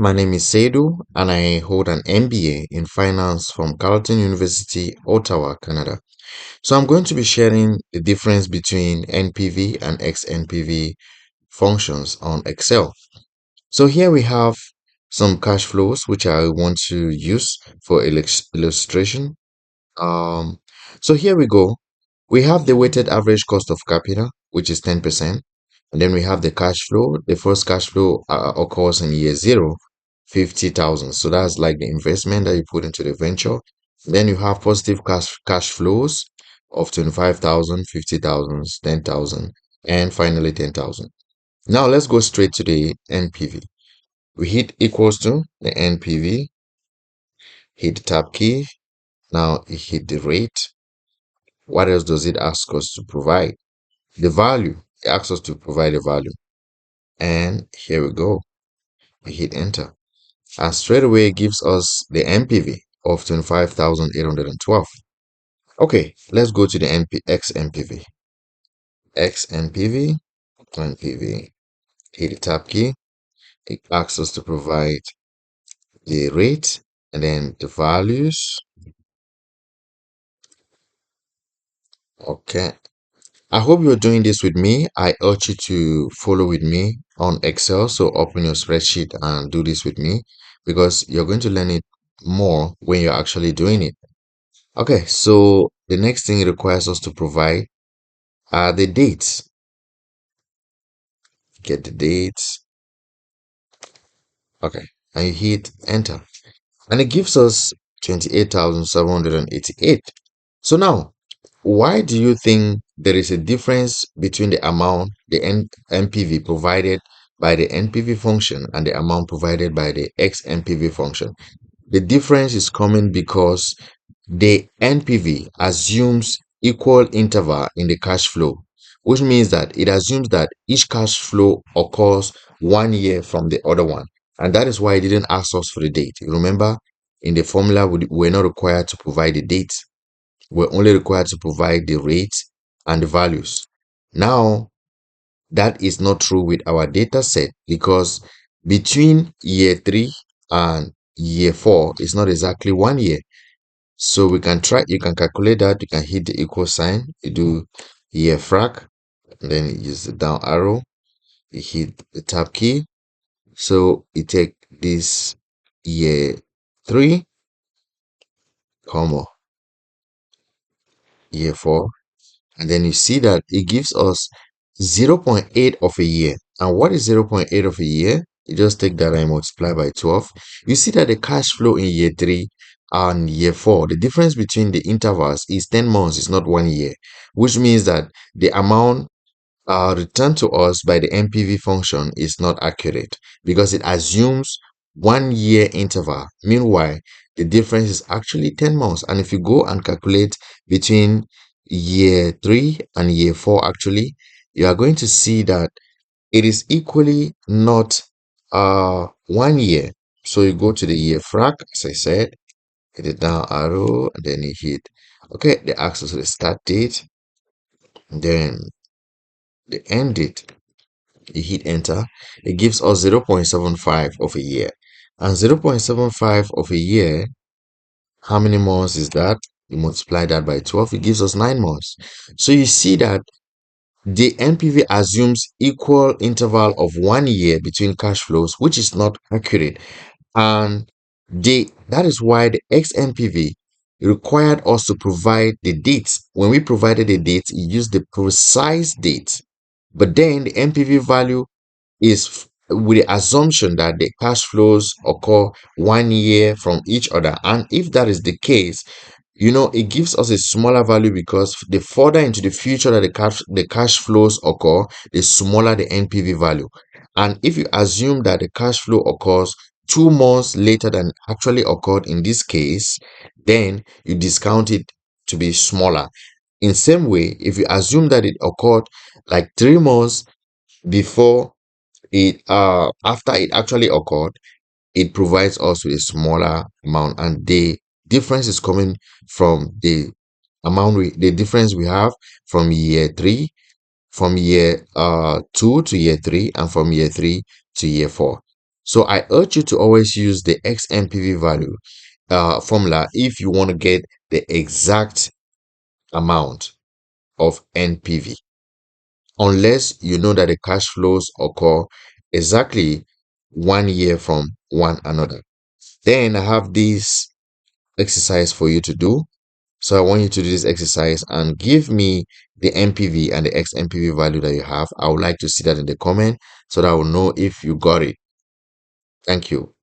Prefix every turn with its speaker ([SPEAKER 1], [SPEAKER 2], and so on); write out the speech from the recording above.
[SPEAKER 1] my name is Seidu and I hold an MBA in finance from Carleton University, Ottawa, Canada. So I'm going to be sharing the difference between NPV and XNPV functions on Excel. So here we have some cash flows which I want to use for illustration. Um, so here we go. We have the weighted average cost of capital, which is 10%. And then we have the cash flow. The first cash flow occurs in year zero, 50,000. So that's like the investment that you put into the venture. Then you have positive cash flows of 25,000, 50,000, 10,000, and finally 10,000. Now let's go straight to the NPV. We hit equals to the NPV, hit the tab key. Now you hit the rate. What else does it ask us to provide? The value. It asks us to provide a value. And here we go. We hit enter. And straight away it gives us the NPV of 25,812. Okay, let's go to the XNPV. XNPV, NPV. Hit the tab key. It asks us to provide the rate and then the values. Okay. I hope you're doing this with me. I urge you to follow with me on Excel. So open your spreadsheet and do this with me because you're going to learn it more when you're actually doing it. Okay, so the next thing it requires us to provide are the dates. Get the dates. Okay, and you hit enter. And it gives us 28,788. So now, why do you think there is a difference between the amount, the NPV provided by the NPV function and the amount provided by the XNPV function? The difference is coming because the NPV assumes equal interval in the cash flow, which means that it assumes that each cash flow occurs 1 year from the other one. And that is why it didn't ask us for the date. You remember, in the formula, we're not required to provide the date. We're only required to provide the rate and the values. Now, that is not true with our data set because between year 3 and year 4 is not exactly 1 year. So we can try, you can calculate that, you can hit the equal sign, you do year frac, and then you use the down arrow, you hit the tab key. So you take this year 3, comma, year 4, and then you see that it gives us 0.8 of a year. And what is 0.8 of a year? You just take that and multiply by 12. You see that the cash flow in year 3 and year 4, the difference between the intervals is 10 months, it's not 1 year, which means that the amount returned to us by the NPV function is not accurate because it assumes 1 year interval. Meanwhile, the difference is actually 10 months. And if you go and calculate between year 3 and year 4, actually, you are going to see that it is equally not 1 year. So you go to the year frac, as I said, hit the down arrow, and then you hit, okay, the axis of the start date, then the end date. You hit enter, it gives us 0.75 of a year. And 0.75 of a year, how many months is that? You multiply that by 12, it gives us 9 months. So you see that the NPV assumes equal interval of 1 year between cash flows, which is not accurate. And that is why the XNPV required us to provide the dates. When we provided the dates, it used the precise date. But then the NPV value is with the assumption that the cash flows occur 1 year from each other. And if that is the case, it gives us a smaller value because the further into the future that the cash flows occur, the smaller the NPV value. And if you assume that the cash flow occurs 2 months later than actually occurred in this case, then you discount it to be smaller. In same way, if you assume that it occurred like 3 months before it after it actually occurred, it provides us with a smaller amount, and the difference is coming from the difference we have from year 3, from year 2 to year 3, and from year 3 to year 4. So I urge you to always use the XNPV value formula if you want to get the exact amount of NPV, unless you know that the cash flows occur exactly 1 year from one another. Then I have this exercise for you to do. So I want you to do this exercise and give me the NPV and the XNPV value that you have. I would like to see that in the comment so that I will know if you got it. Thank you.